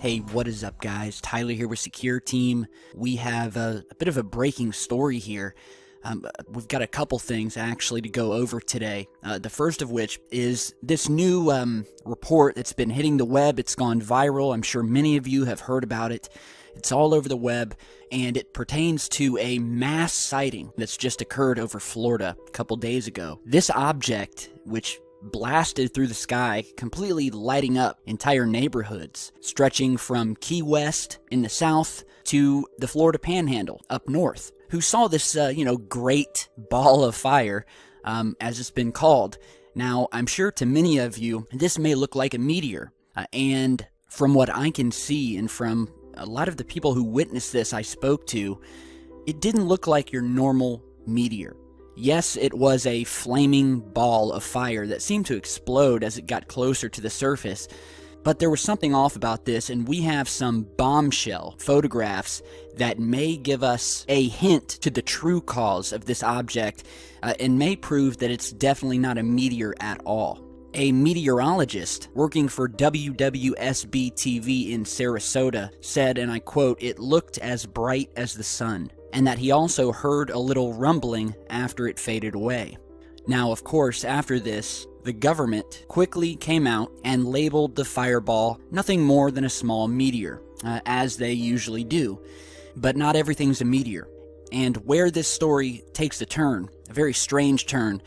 Hey, what is up, guys? Tyler here with Secure Team. We have a bit of a breaking story here. We've got a couple things actually to go over today. The first of which is this new report that's been hitting the web. It's gone viral. I'm sure many of you have heard about it. It's all over the web, and it pertains to a mass sighting that's just occurred over Florida a couple days ago. This object, which blasted through the sky, completely lighting up entire neighborhoods, stretching from Key West in the south to the Florida Panhandle up north. Who saw this, great ball of fire, as it's been called. Now, I'm sure to many of you, this may look like a meteor, and from what I can see and from a lot of the people who witnessed this I spoke to, it didn't look like your normal meteor. Yes, it was a flaming ball of fire that seemed to explode as it got closer to the surface, but there was something off about this, and we have some bombshell photographs that may give us a hint to the true cause of this object, and may prove that it's definitely not a meteor at all. A meteorologist working for WWSB-TV in Sarasota said, and I quote, "It looked as bright as the sun," and that he also heard a little rumbling after it faded away. Now, of course, after this, the government quickly came out and labeled the fireball nothing more than a small meteor, as they usually do. But not everything's a meteor. And where this story takes a turn, a very strange turn,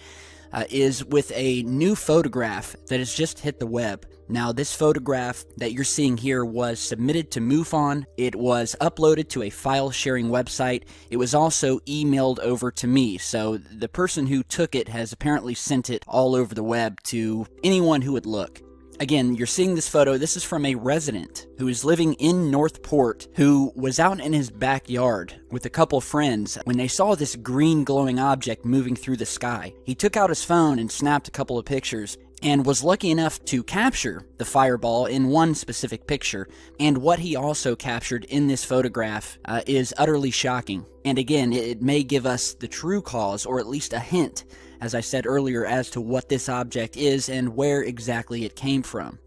is with a new photograph that has just hit the web. Now, this photograph that you're seeing here was submitted to MUFON. It was uploaded to a file-sharing website. It was also emailed over to me, so the person who took it has apparently sent it all over the web to anyone who would look. Again, you're seeing this photo. This is from a resident who is living in Northport, who was out in his backyard with a couple friends when they saw this green glowing object moving through the sky. He took out his phone and snapped a couple of pictures, and was lucky enough to capture the fireball in one specific picture. And what he also captured in this photograph is utterly shocking. And again, it may give us the true cause, or at least a hint, as I said earlier, as to what this object is and where exactly it came from.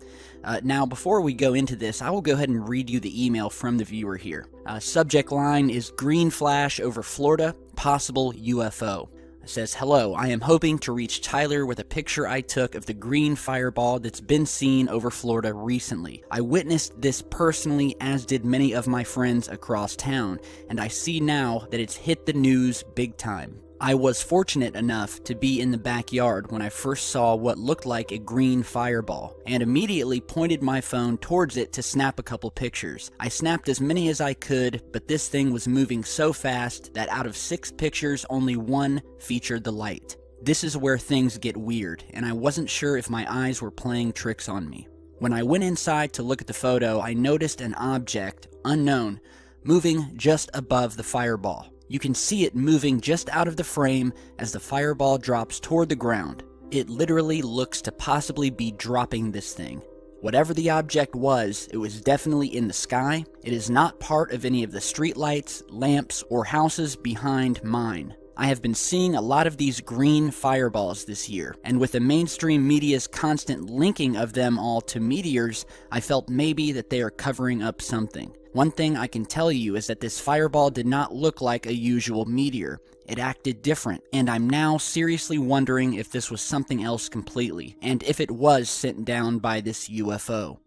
Now, before we go into this, I will go ahead and read you the email from the viewer here. Subject line is "Green flash over Florida, possible UFO." It says, "Hello, I am hoping to reach Tyler with a picture I took of the green fireball that's been seen over Florida recently. I witnessed this personally, as did many of my friends across town, and I see now that it's hit the news big time. I was fortunate enough to be in the backyard when I first saw what looked like a green fireball, and immediately pointed my phone towards it to snap a couple pictures. I snapped as many as I could, but this thing was moving so fast that out of 6 pictures, only 1 featured the light. This is where things get weird, and I wasn't sure if my eyes were playing tricks on me. When I went inside to look at the photo, I noticed an object, unknown, moving just above the fireball. You can see it moving just out of the frame as the fireball drops toward the ground. It literally looks to possibly be dropping this thing. Whatever the object was, it was definitely in the sky. It is not part of any of the street lights, lamps, or houses behind mine. I have been seeing a lot of these green fireballs this year, and with the mainstream media's constant linking of them all to meteors, I felt maybe that they are covering up something. One thing I can tell you is that this fireball did not look like a usual meteor. It acted different, and I'm now seriously wondering if this was something else completely, and if it was sent down by this UFO.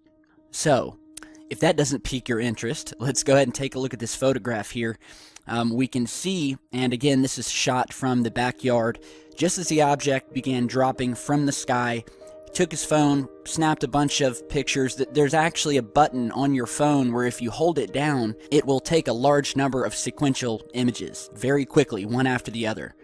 So, if that doesn't pique your interest, let's go ahead and take a look at this photograph here. We can see, and again, this is shot from the backyard, just as the object began dropping from the sky. Took his phone, snapped a bunch of pictures. There's actually a button on your phone where if you hold it down, it will take a large number of sequential images very quickly, one after the other.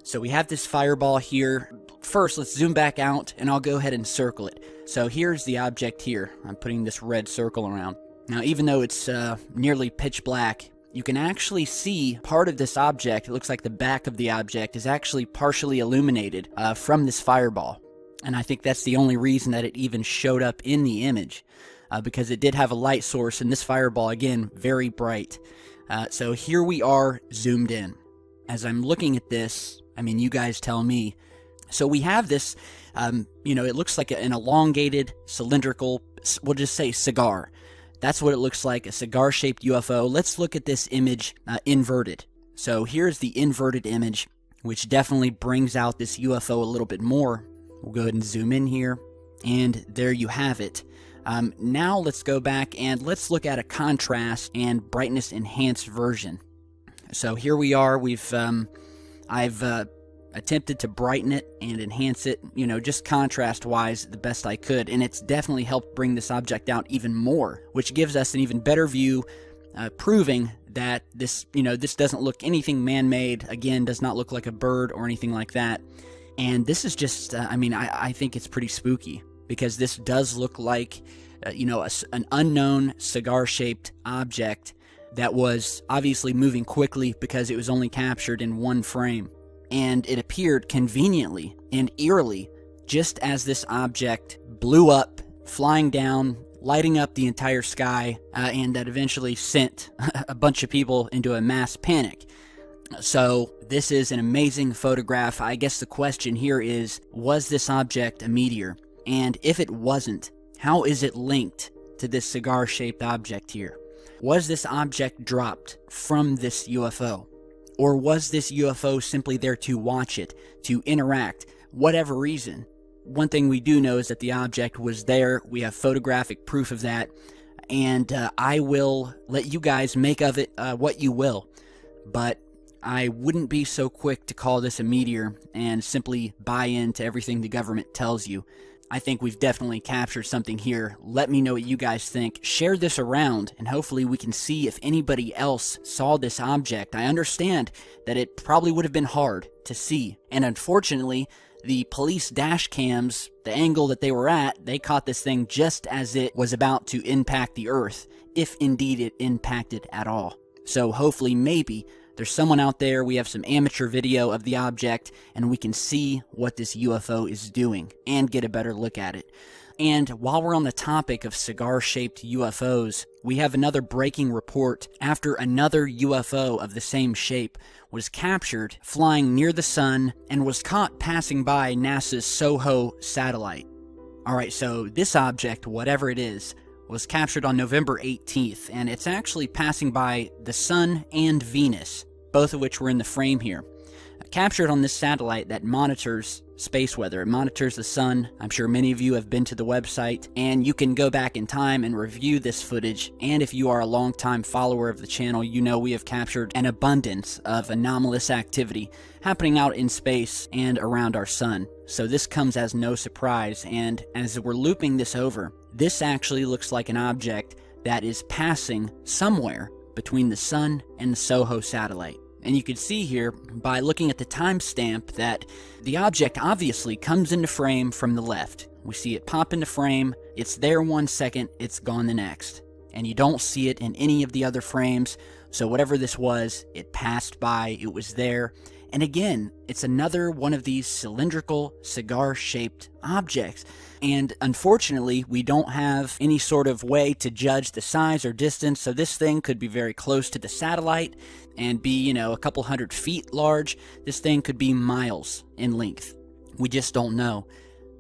So we have this fireball here. First, let's zoom back out, and I'll go ahead and circle it. So here's the object here. I'm putting this red circle around. Now, even though it's nearly pitch black, you can actually see part of this object. It looks like the back of the object is actually partially illuminated from this fireball. And I think that's the only reason that it even showed up in the image, because it did have a light source, and this fireball, again, very bright. So here we are zoomed in. As I'm looking at this, I mean, you guys tell me. So we have this, it looks like an elongated, cylindrical, we'll just say cigar. That's what it looks like, a cigar-shaped UFO. Let's look at this image inverted. So here's the inverted image, which definitely brings out this UFO a little bit more. We'll go ahead and zoom in here, and there you have it. Now let's go back and let's look at a contrast and brightness enhanced version. So here we are. I've attempted to brighten it and enhance it, just contrast-wise the best I could, and it's definitely helped bring this object out even more, which gives us an even better view, proving that this doesn't look anything man-made. Again, does not look like a bird or anything like that. And this is just, I think it's pretty spooky, because this does look like, an unknown cigar-shaped object that was obviously moving quickly because it was only captured in one frame. And it appeared conveniently and eerily just as this object blew up, flying down, lighting up the entire sky, and that eventually sent a bunch of people into a mass panic. So this is an amazing photograph. I guess the question here is, was this object a meteor? And if it wasn't, how is it linked to this cigar-shaped object here? Was this object dropped from this UFO? Or was this UFO simply there to watch it, to interact, whatever reason? One thing we do know is that the object was there. We have photographic proof of that. And I will let you guys make of it what you will. But I wouldn't be so quick to call this a meteor and simply buy into everything the government tells you. I think we've definitely captured something here. Let me know what you guys think. Share this around, and hopefully we can see if anybody else saw this object. I understand that it probably would have been hard to see, and unfortunately, the police dash cams, the angle that they were at, they caught this thing just as it was about to impact the Earth, if indeed it impacted at all. So hopefully, maybe, there's someone out there, we have some amateur video of the object, and we can see what this UFO is doing and get a better look at it. And while we're on the topic of cigar-shaped UFOs, we have another breaking report after another UFO of the same shape was captured flying near the sun and was caught passing by NASA's SOHO satellite. Alright, so this object, whatever it is, was captured on November 18th, and it's actually passing by the Sun and Venus, both of which were in the frame here. Captured on this satellite that monitors space weather. It monitors the sun. I'm sure many of you have been to the website, and you can go back in time and review this footage. And if you are a longtime follower of the channel, you know we have captured an abundance of anomalous activity happening out in space and around our sun. So this comes as no surprise, and as we're looping this over, this actually looks like an object that is passing somewhere between the sun and the SOHO satellite. And you can see here by looking at the timestamp that the object obviously comes into frame from the left. We see it pop into frame, it's there 1 second, it's gone the next. And you don't see it in any of the other frames, so whatever this was, it passed by, it was there. And again, it's another one of these cylindrical, cigar-shaped objects. And unfortunately, we don't have any sort of way to judge the size or distance, so this thing could be very close to the satellite and be, a couple 100 feet large. This thing could be miles in length. We just don't know.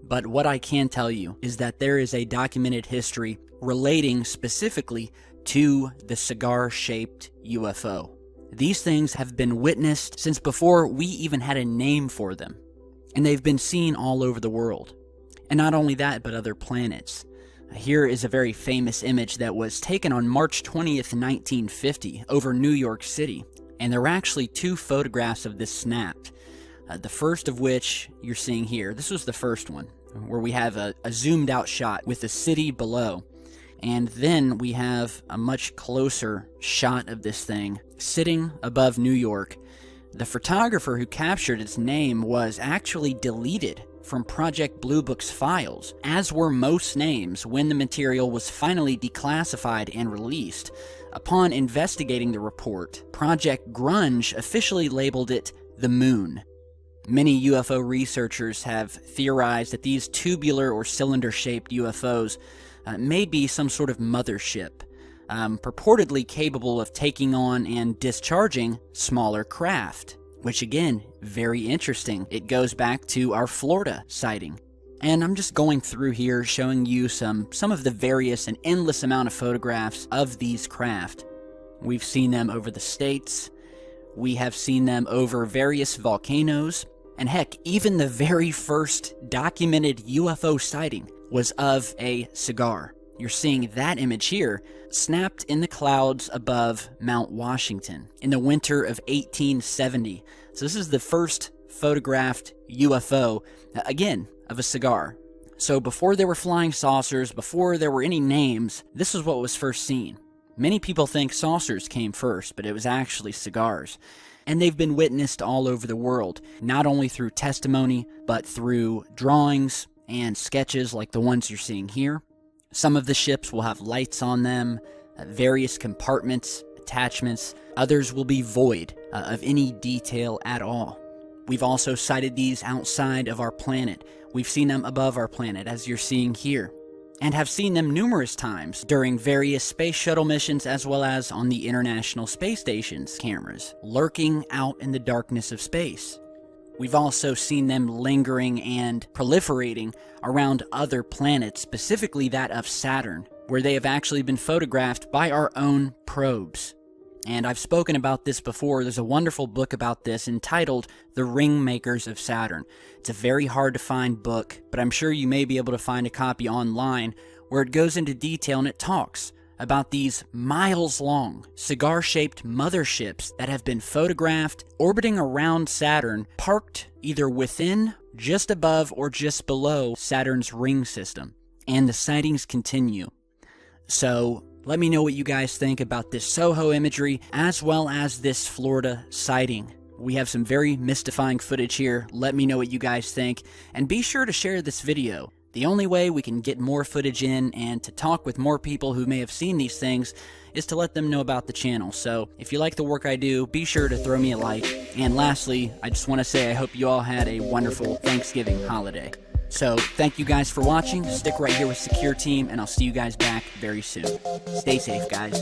But what I can tell you is that there is a documented history relating specifically to the cigar-shaped UFO. These things have been witnessed since before we even had a name for them, and they've been seen all over the world. And not only that, but other planets. Here is a very famous image that was taken on March 20th, 1950, over New York City, and there were actually 2 photographs of this snapped. The first of which you're seeing here. This was the first one, where we have a zoomed out shot with the city below. And then we have a much closer shot of this thing sitting above New York. The photographer who captured its name was actually deleted from Project Blue Book's files, as were most names when the material was finally declassified and released. Upon investigating the report, Project Grunge officially labeled it the Moon. Many UFO researchers have theorized that these tubular or cylinder-shaped UFOs may be some sort of mothership, purportedly capable of taking on and discharging smaller craft. Which again, very interesting. It goes back to our Florida sighting. And I'm just going through here showing you some of the various and endless amount of photographs of these craft. We've seen them over the states, we have seen them over various volcanoes, and heck, even the very first documented UFO sighting was of a cigar. You're seeing that image here, snapped in the clouds above Mount Washington in the winter of 1870. So this is the first photographed UFO, again, of a cigar. So before there were flying saucers, before there were any names, this is what was first seen. Many people think saucers came first, but it was actually cigars. And they've been witnessed all over the world, not only through testimony, but through drawings and sketches like the ones you're seeing here. Some of the ships will have lights on them, various compartments, attachments. Others will be void of any detail at all. We've also sighted these outside of our planet. We've seen them above our planet, as you're seeing here, and have seen them numerous times during various space shuttle missions, as well as on the International Space Station's cameras, lurking out in the darkness of space. We've also seen them lingering and proliferating around other planets, specifically that of Saturn, where they have actually been photographed by our own probes. And I've spoken about this before. There's a wonderful book about this entitled The Ringmakers of Saturn. It's a very hard to find book, but I'm sure you may be able to find a copy online where it goes into detail and it talks about these miles-long, cigar-shaped motherships that have been photographed orbiting around Saturn, parked either within, just above, or just below Saturn's ring system. And the sightings continue. So let me know what you guys think about this Soho imagery, as well as this Florida sighting. We have some very mystifying footage here. Let me know what you guys think, and be sure to share this video. The only way we can get more footage in and to talk with more people who may have seen these things is to let them know about the channel. So if you like the work I do, be sure to throw me a like. And lastly, I just want to say I hope you all had a wonderful Thanksgiving holiday. So thank you guys for watching. Stick right here with Secure Team, and I'll see you guys back very soon. Stay safe, guys.